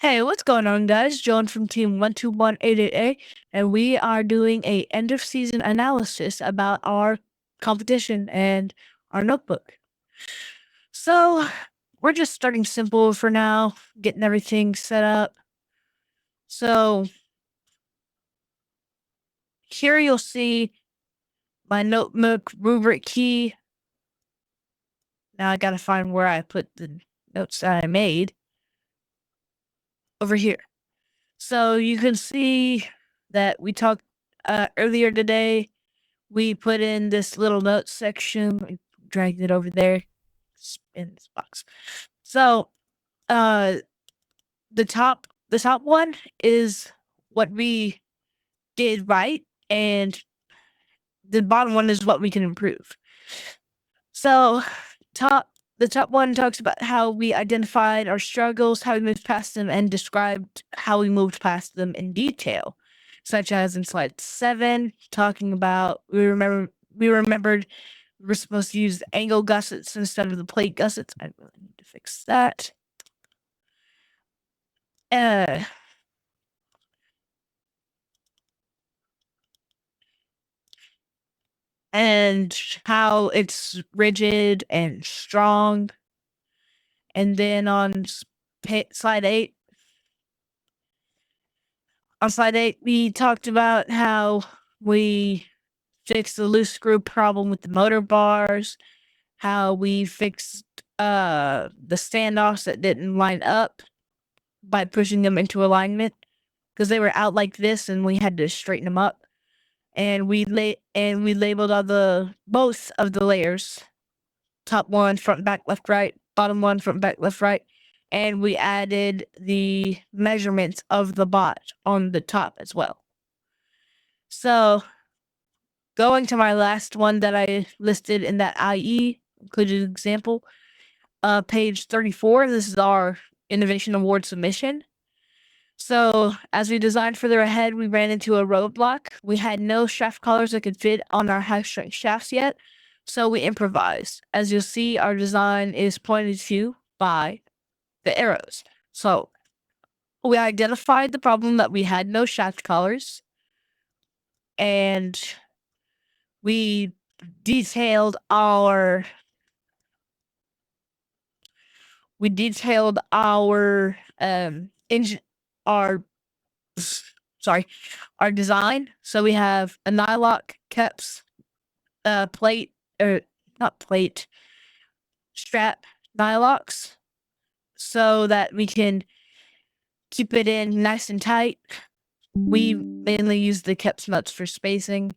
Hey, what's going on, guys? Jowan from Team 121888, and we are doing a end of season analysis about our competition and our notebook. So, we're just starting simple for now, getting everything set up. So, here you'll see my notebook rubric key. Now I gotta find where I put the notes that I made over here. So, you can see that we talked earlier today. We put in this little notes section. We dragged it over there in this box. So, uh, the top one is what we did right, and the bottom one is what we can improve. So, top the top one talks about how we identified our struggles, how we moved past them, and described how we moved past them in detail, such as in slide 7, talking about we remembered we're supposed to use angle gussets instead of the plate gussets. I really need to fix that. Uh, and how it's rigid and strong. And then on slide 8, we talked about how we fixed the loose screw problem with the motor bars, how we fixed the standoffs that didn't line up by pushing them into alignment because they were out like this and we had to straighten them up. And we labeled all the both of the layers, top one, front, back, left, right, bottom one, front, back, left, right, and we added the measurements of the bot on the top as well. So, going to my last one that I listed in that IE, included example, page 34, this is our Innovation Award submission. So, as we designed further ahead, we ran into a roadblock. We had no shaft collars that could fit on our high-strength shafts yet, so we improvised. As you'll see, our design is pointed to by the arrows. So, we identified the problem that we had no shaft collars, and we detailed our engine our sorry, our design. So we have a nylock caps, plate, or not plate, strap nylocks, so that we can keep it in nice and tight. We mainly use the caps nuts for spacing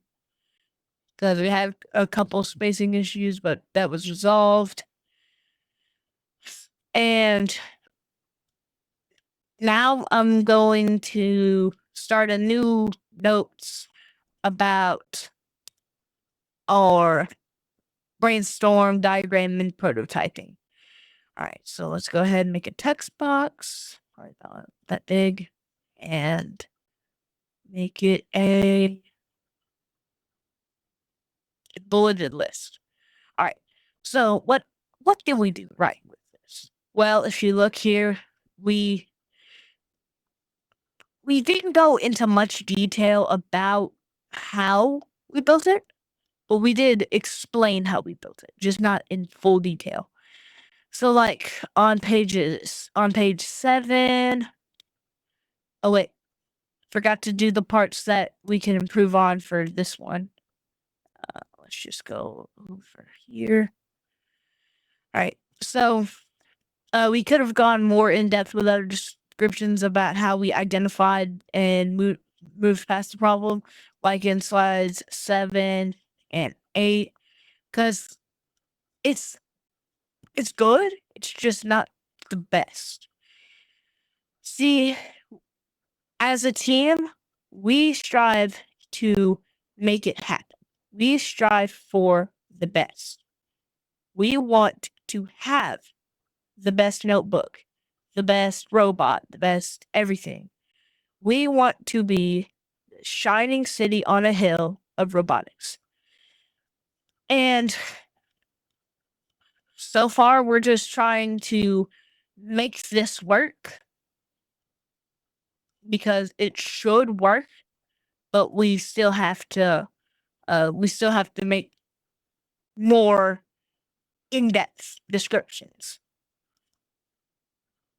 because we had a couple spacing issues, but that was resolved. And now I'm going to start a new notes about our brainstorm, diagram, and prototyping. All right, so let's go ahead and make a text box, probably about that big, and make it a bulleted list. All right, so what did we do right with this? Well, if you look here, we didn't go into much detail about how we built it, but we did explain how we built it, just not in full detail. So, like, on page 7, oh wait, forgot to do the parts that we can improve on for this one. Let's just go over here. All right, so we could have gone more in depth with other descriptions about how we identified and moved past the problem, like in slides 7 and 8, because it's good. It's just not the best. See, as a team, we strive to make it happen. We strive for the best. We want to have the best notebook, the best robot, the best everything. We want to be the shining city on a hill of robotics. And so far, we're just trying to make this work. because it should work, but we still have to make more in-depth descriptions.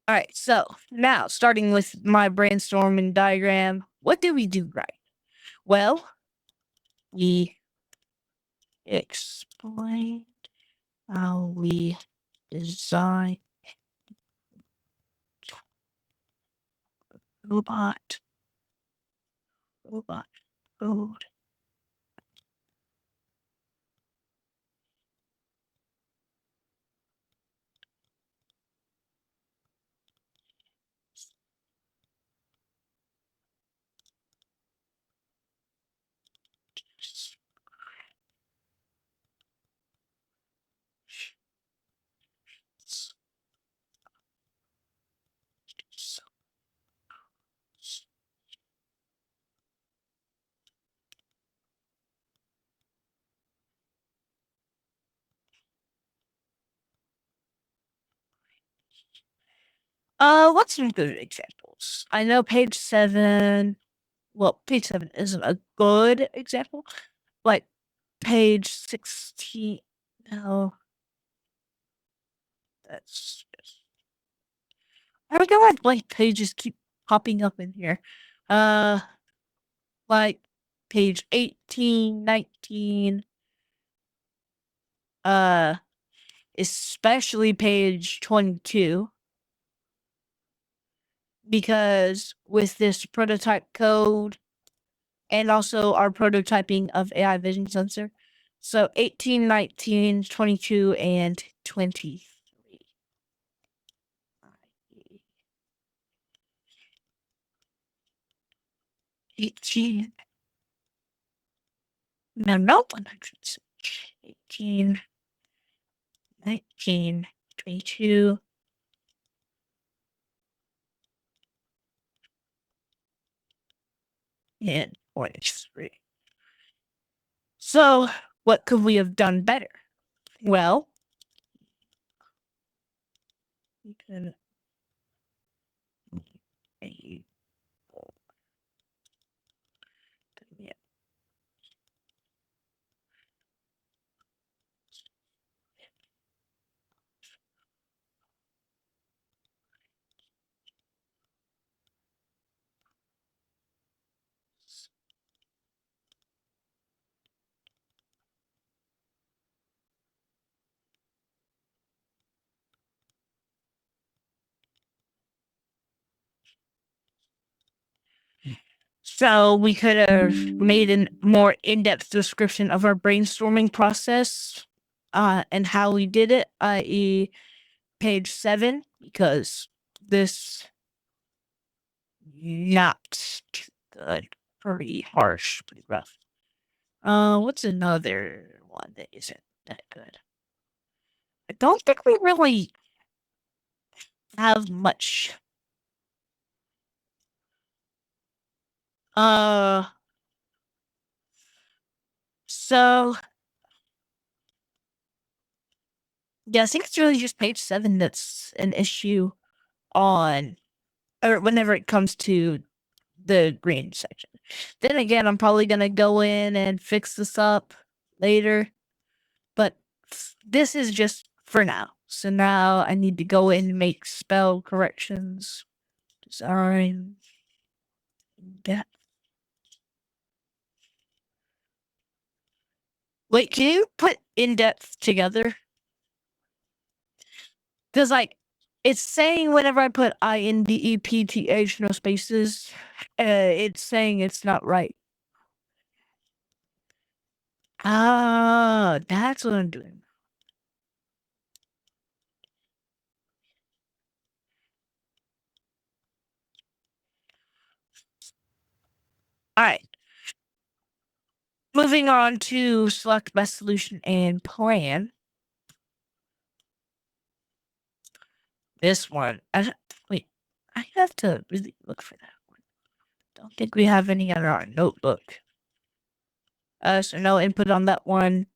All right, so now starting with my brainstorming diagram, what did we do right? Well, we explained how we design robot code. What's some good examples? I know page 7. Well, page 7 isn't a good example. Like page 16. No, that's just. I don't know why blank pages keep popping up in here. Uh, like page 18, 19. Uh, especially page 22. Because with this prototype code and also our prototyping of AI vision sensor. So 18, 19, 22, and 23. 18. No, no, 100. 18, 19, 22. And 23. So, what could we have done better? Well, we could. So we could have made a more in-depth description of our brainstorming process, and how we did it, i.e., page 7, because this not good, pretty harsh, pretty rough. What's another one that isn't that good? I don't think we really have much. Uh, so yeah, I think it's really just page 7 that's an issue on, or whenever it comes to the green section. Then again, I'm probably gonna go in and fix this up later, but this is just for now. So now I need to go in and make spell corrections. Design. That. Wait, can you put in depth together? Because like it's saying whenever I put INDEPTH no spaces, it's saying it's not right. Ah, that's what I'm doing. All right. Moving on to select best solution and plan. This one. Wait, I have to really look for that one. Don't think we have any on our notebook. So no input on that one.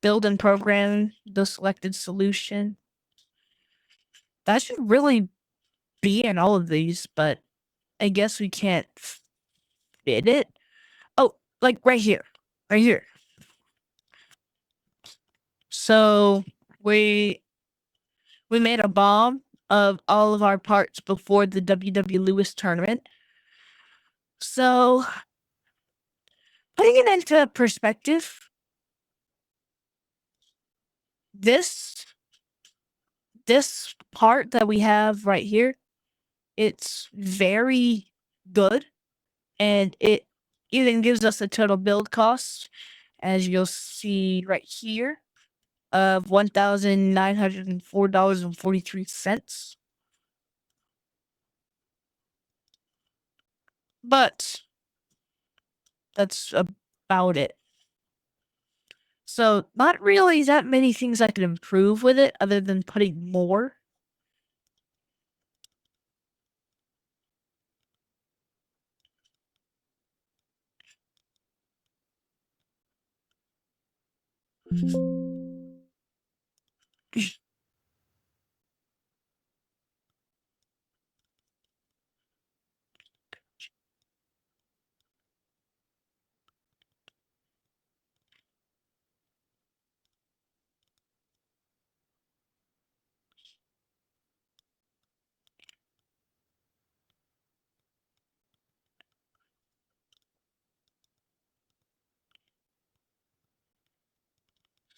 Build and program the selected solution. That should really be in all of these, but I guess we can't fit it. Oh, like right here. Right here. So we we made a bomb of all of our parts before the WW Lewis tournament. So putting it into perspective, this this part that we have right here, it's very good, and it even gives us a total build cost, as you'll see right here, of $1,904.43. But that's about it. So not really that many things I could improve with it other than putting more.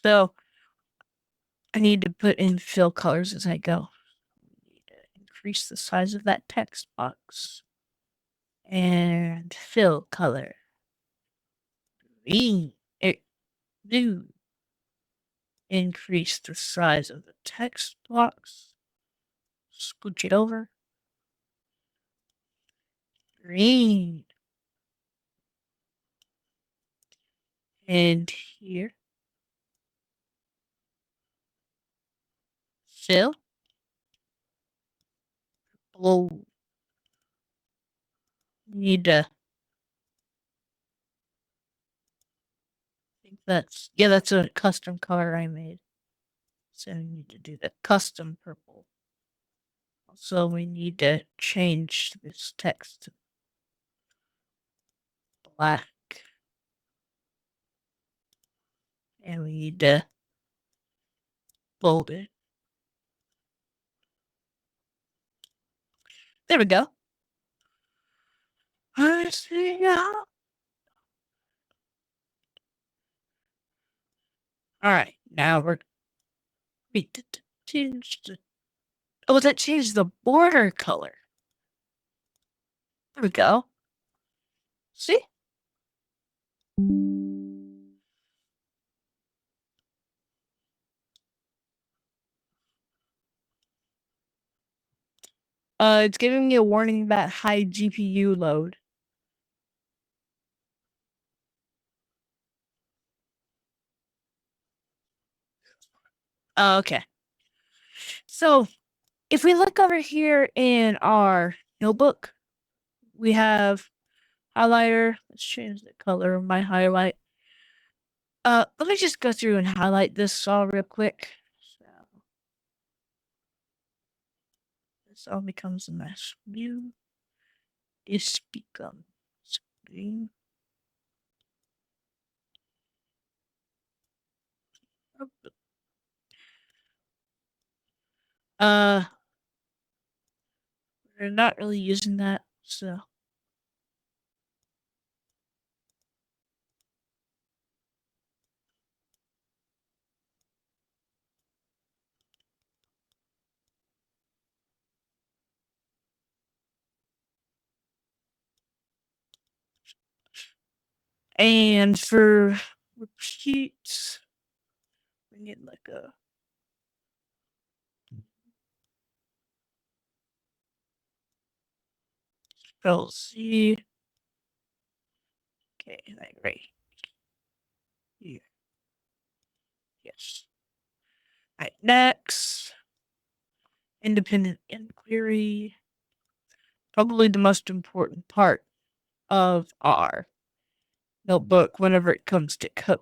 So I need to put in fill colors as I go. Need to increase the size of that text box. And fill color. Green. Blue. Increase the size of the text box. Scooch it over. Green. And here. Fill. Blue. Need to. I think that's a custom color I made. So we need to do the custom purple. Also, we need to change this text to black. And we need to bold it. There we go. I see now. All right, now we're change the. Oh, that changed the border color. There we go. See? It's giving me a warning about high GPU load. Oh, okay. So, if we look over here in our notebook, we have highlighter. Let's change the color of my highlight. Let me just go through and highlight this all real quick. So, this all becomes a nice blue. This becomes green. Uh, we're not really using that, so. And for repeats, we need like a spell C. Okay, like right here. Yes. All right, next. Independent inquiry. Probably the most important part of our notebook whenever it comes to code.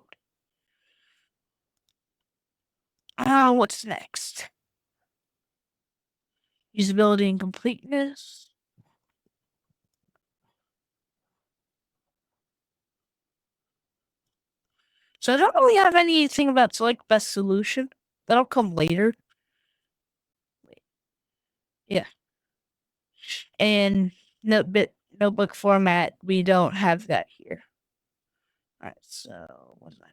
What's next? Usability and completeness. So I don't really have anything about select best solution. That'll come later. Yeah. And notebook format, we don't have that here. All right, so what did I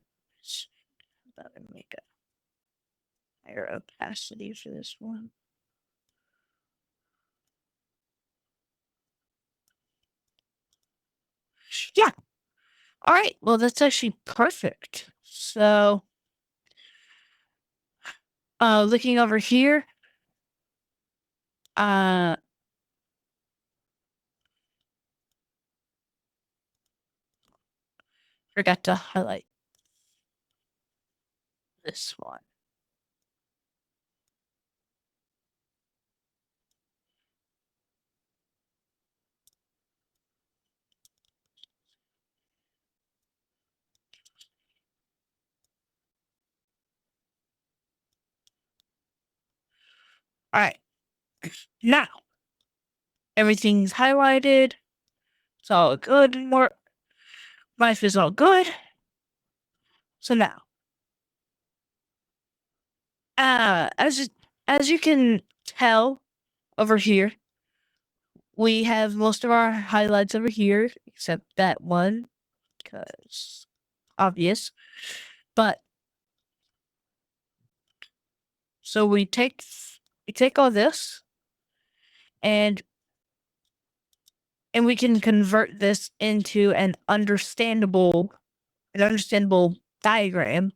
about to make a higher opacity for this one? Yeah. All right. Well, that's actually perfect. So, looking over here, uh, forgot to highlight this one. All right. Now, everything's highlighted. It's all good. More life is all good. So now, as you can tell over here, we have most of our highlights over here, except that one, because obvious. But so we take all this, and we can convert this into an understandable diagram,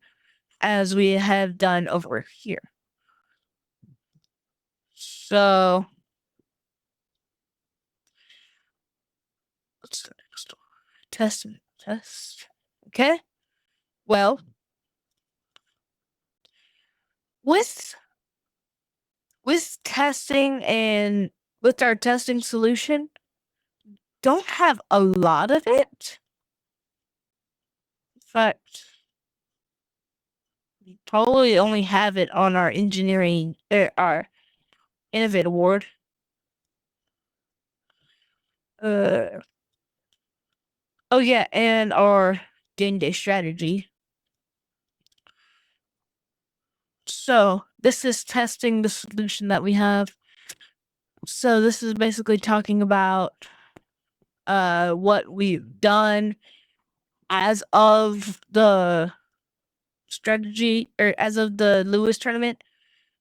as we have done over here. So what's the next one? Test. Okay. Well, with testing and with our testing solution, don't have a lot of it. In fact, we probably only have it on our engineering, our Innovate Award. Oh yeah, and our day-to-day strategy. So this is testing the solution that we have. So this is basically talking about what we've done as of the strategy, or as of the Lewis tournament,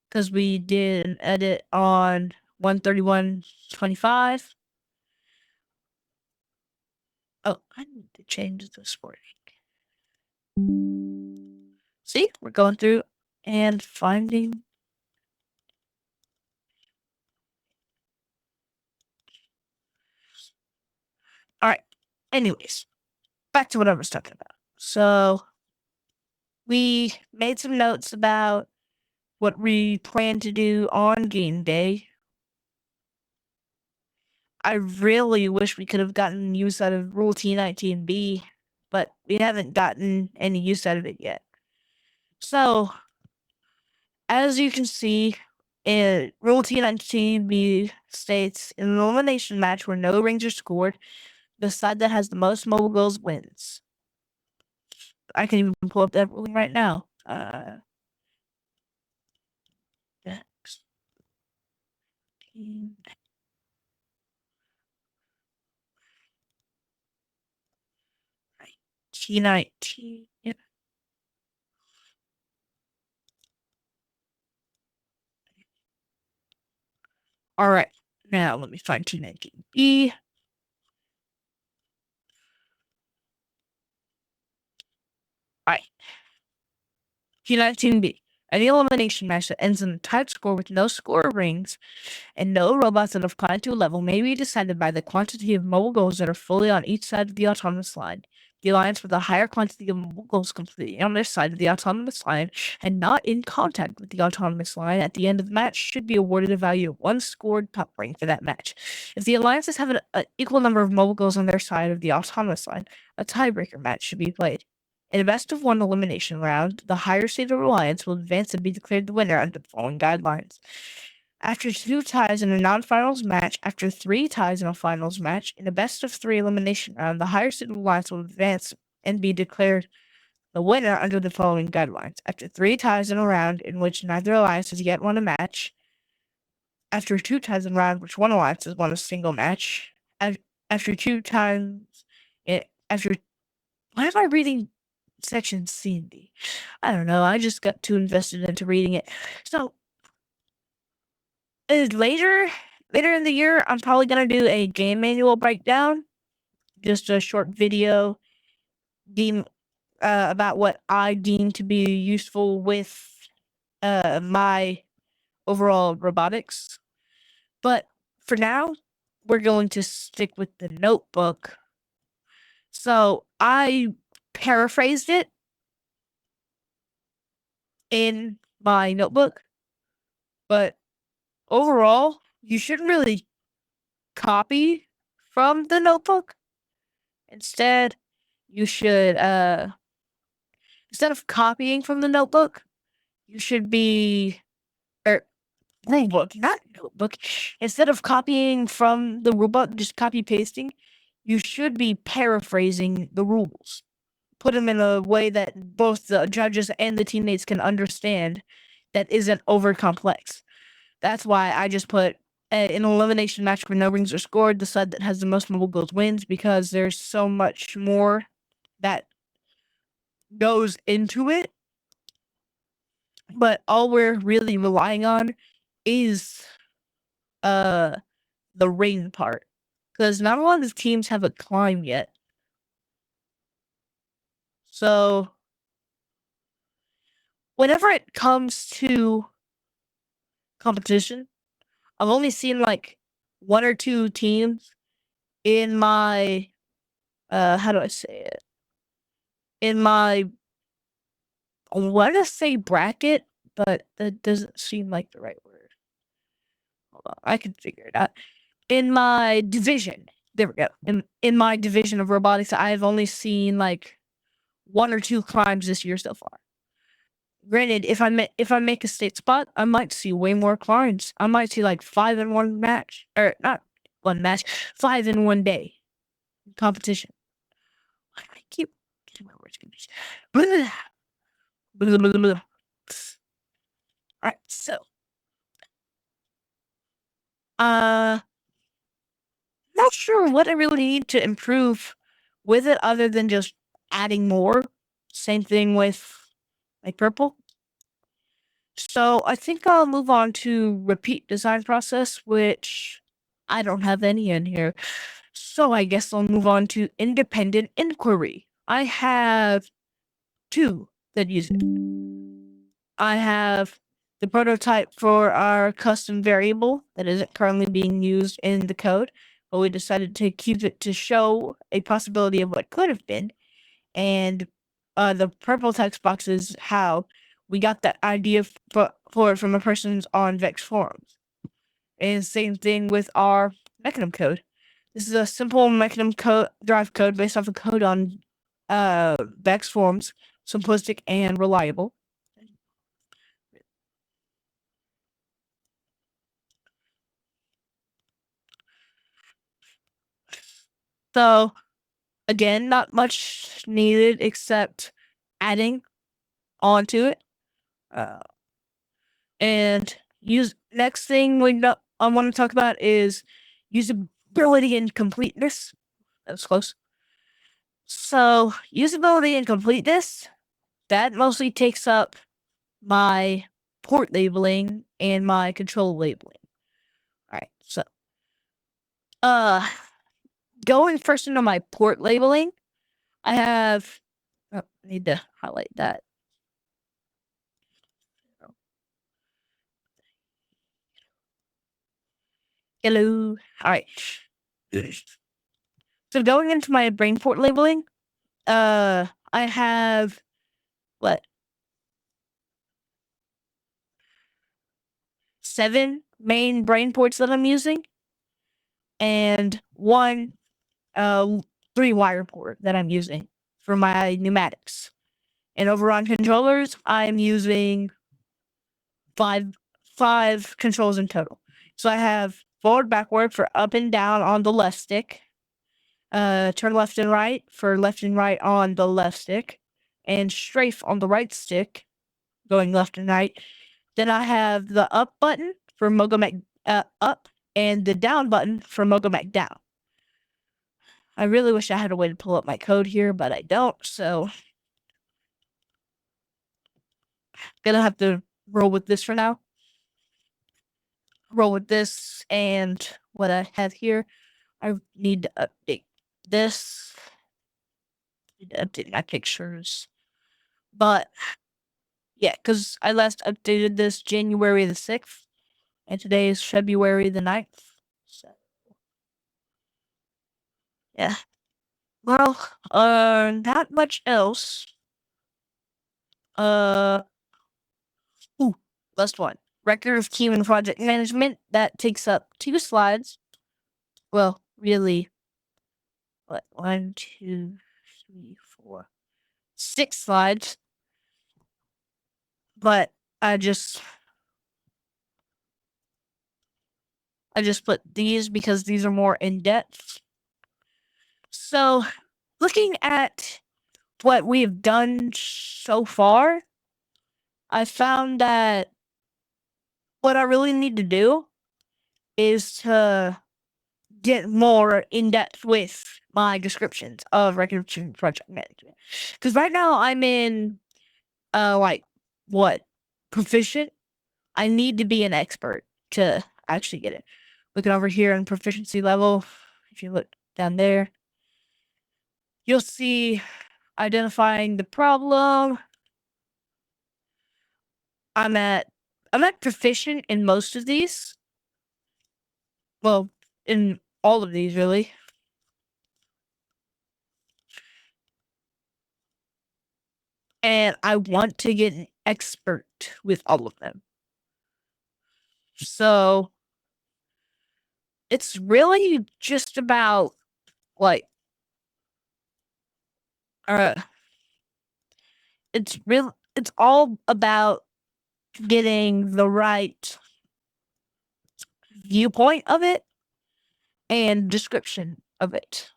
because we did an edit on 131.25. Oh, I need to change the sporting. See, we're going through and finding. All right. Anyways, back to what I was talking about. So we made some notes about what we plan to do on game day. I really wish we could have gotten use out of Rule T19B, but we haven't gotten any use out of it yet. So, as you can see, in Rule T19B states, in an elimination match where no rings are scored, the side that has the most mobile goals wins. I can even pull up that ruling right now. Next. T19. Yep. All right. Now let me find T19B. All right. T19B. Any elimination match that ends in a tied score with no score rings and no robots that have climbed to a level may be decided by the quantity of mobile goals that are fully on each side of the autonomous line. The alliance with a higher quantity of mobile goals completely on their side of the autonomous line and not in contact with the autonomous line at the end of the match should be awarded a value of 1 scored top ring for that match. If the alliances have an equal number of mobile goals on their side of the autonomous line, a tiebreaker match should be played. In a best-of-1 elimination round, the higher seeded alliance will advance and be declared the winner under the following guidelines. After 2 ties in a non-finals match, after 3 ties in a finals match, in a best-of-3 elimination round, the higher seeded alliance will advance and be declared the winner under the following guidelines. After 3 ties in a round in which neither alliance has yet won a match, after 2 ties in a round which one alliance has won a single match, after 2 times, after, why am I reading section C and D? I don't know, I just got too invested into reading it. So, later in the year, I'm probably gonna do a game manual breakdown, just a short video about what I deem to be useful with my overall robotics. But for now, we're going to stick with the notebook. So I paraphrased it in my notebook, but overall, you shouldn't really copy from the notebook. Instead, you should, instead of copying from the notebook, you should be, or rulebook, not notebook. Instead of copying from the rulebook, just copy pasting, you should be paraphrasing the rules. Put them in a way that both the judges and the teammates can understand that isn't over complex. That's why I just put an elimination match where no rings are scored. The side that has the most mobile goals wins, because there's so much more that goes into it. But all we're really relying on is the ring part, because not a lot of teams have a climb yet. So whenever it comes to competition, I've only seen like 1 or 2 teams in my how do I say it? In my, I wanna say bracket, but that doesn't seem like the right word. Hold on, I can figure it out. In my division, there we go. In my division of robotics, I've only seen like 1 or 2 climbs this year so far. Granted, if I make a state spot, I might see way more climbs. I might see like 5 in one match, or not one match, 5 in one day competition. I keep getting my words confused. Alright, so not sure what I really need to improve with it other than just adding more. Same thing with like purple. So I think I'll move on to repeat design process, which I don't have any in here. So I guess I'll move on to independent inquiry. I have 2 that use it. I have the prototype for our custom variable that isn't currently being used in the code, but we decided to keep it to show a possibility of what could have been. And the purple text box is how we got that idea for it from a person's on Vex forums. And same thing with our mechanism code. This is a simple mechanism drive code based off of code on Vex forums, simplistic and reliable. So again, not much needed except adding onto it. And next thing I want to talk about is usability and completeness. That was close. So usability and completeness, that mostly takes up my port labeling and my control labeling. Alright, so going first into my port labeling, I have I need to highlight that. Hello. Alright. So going into my brain port labeling, I have what? 7 main brain ports that I'm using, and 1 3 wire port that I'm using for my pneumatics. And over on controllers, I'm using 5 controls in total. So I have forward, backward for up and down on the left stick, turn left and right for left and right on the left stick, and strafe on the right stick, going left and right. Then I have the up button for Mogomac up and the down button for Mogomac down. I really wish I had a way to pull up my code here, but I don't, so gonna have to roll with this for now. Roll with this and what I have here. I need to update this. Need to update my pictures. But yeah, because I last updated this January the 6th, and today is February the 9th. So yeah. Well, not much else. Ooh, last one. Record of team and project management. That takes up 2 slides. Well, really, what? 1, 2, 3, 4, 6 slides. But I just put these because these are more in depth. So, looking at what we've done so far, I found that what I really need to do is to get more in depth with my descriptions of record keeping project management. Because right now I'm in, like, what? Proficient? I need to be an expert to actually get it. Looking over here on proficiency level, if you look down there, you'll see identifying the problem. I'm at proficient in most of these. Well, in all of these really. And I want to get an expert with all of them. So it's really just about like uh it's all about getting the right viewpoint of it and description of it.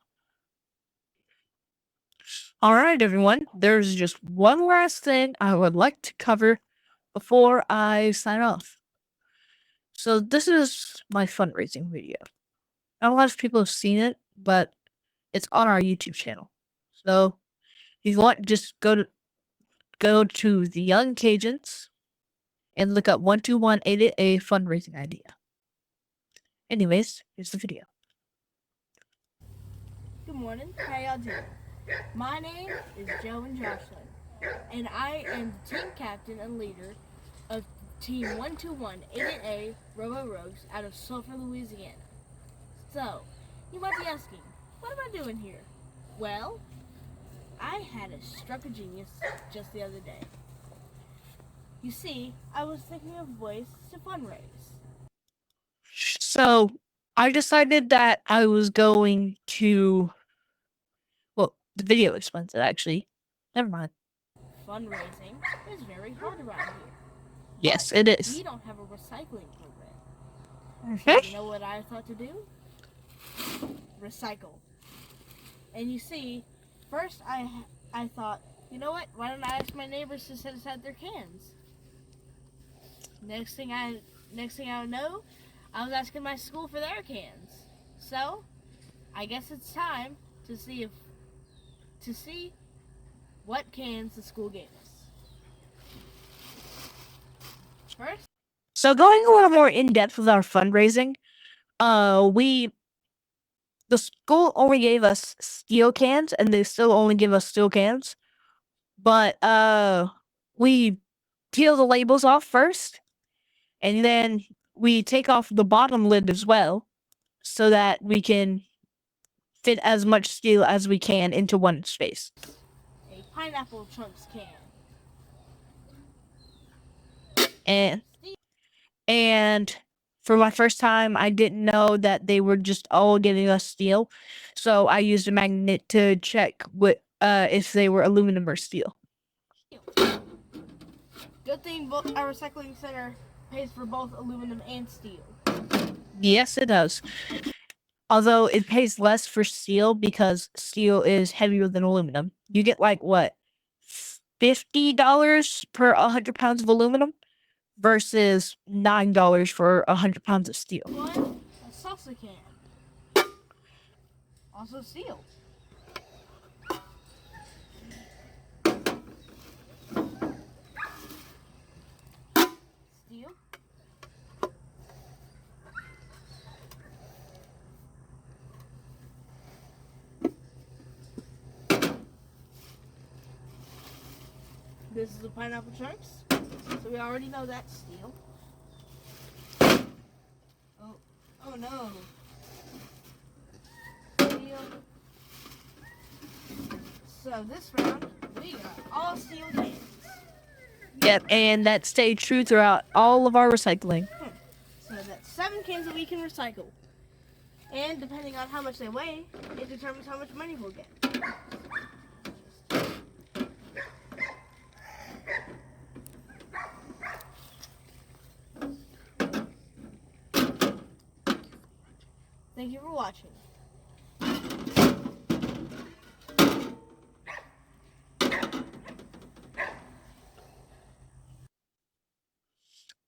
All right, everyone. There's just one last thing I would like to cover before I sign off. So this is my fundraising video. Not a lot of people have seen it, but it's on our YouTube channel. So if you want, just go to the Young Cajuns and look up 12188 a fundraising idea. Anyways, here's the video. Good morning. How y'all doing? My name is Jowan, and I am the team captain and leader of Team 12188A Robo Rogues out of Sulphur, Louisiana. So, you might be asking, what am I doing here? Well, I had a stroke of genius just the other day. You see, I was thinking of ways to fundraise. So I decided that I was going to. Well, the video explains it actually. Never mind. Fundraising is very hard around here. Yes, But it is. we don't have a recycling program. Okay. You know what I thought to do? Recycle. And you see, first I thought, you know what? Why don't I ask my neighbors to set aside their cans? Next thing I know, I was asking my school for their cans. So, I guess it's time to see what cans the school gave us. First, So going a little more in depth with our fundraising, the school only gave us steel cans, and they still only give us steel cans. But we peel the labels off first, and then we take off the bottom lid as well, so that we can fit as much steel as we can into one space. a pineapple chunks can. And for my first time, I didn't know that they were just all giving us steel, so I used a magnet to check if they were aluminum or steel. Good thing our recycling center pays for both aluminum and steel. Yes, it does. Although it pays less for steel because steel is heavier than aluminum. You get like what? $50 per 100 pounds of aluminum versus $9 for 100 pounds of steel. One, a salsa can. Also steel. Steel. This is the pineapple chunks. So we already know that's steel. Oh no. Steel. So this round, we got all steel cans. Yep, and that stayed true throughout all of our recycling. So that's 7 cans that we can recycle. And depending on how much they weigh, it determines how much money we'll get. Thank you for watching.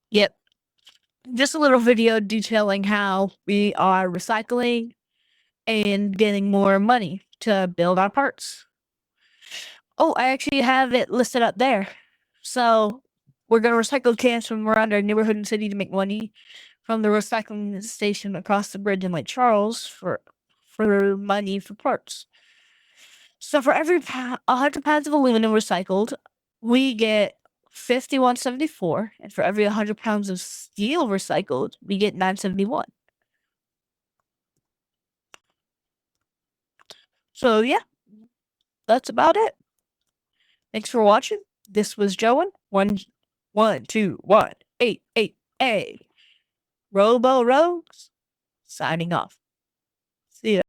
Yep. Just a little video detailing how we are recycling and getting more money to build our parts. Oh, I actually have it listed up there. So we're going to recycle cans from around our neighborhood and city to make money from the recycling station across the bridge in Lake Charles for money for parts. So for every 100 pounds of aluminum recycled, we get 51.74, and for every 100 pounds of steel recycled, we get 9.71. So yeah, that's about it. Thanks for watching. This was Jowan. 1218888. Robo Rogues signing off.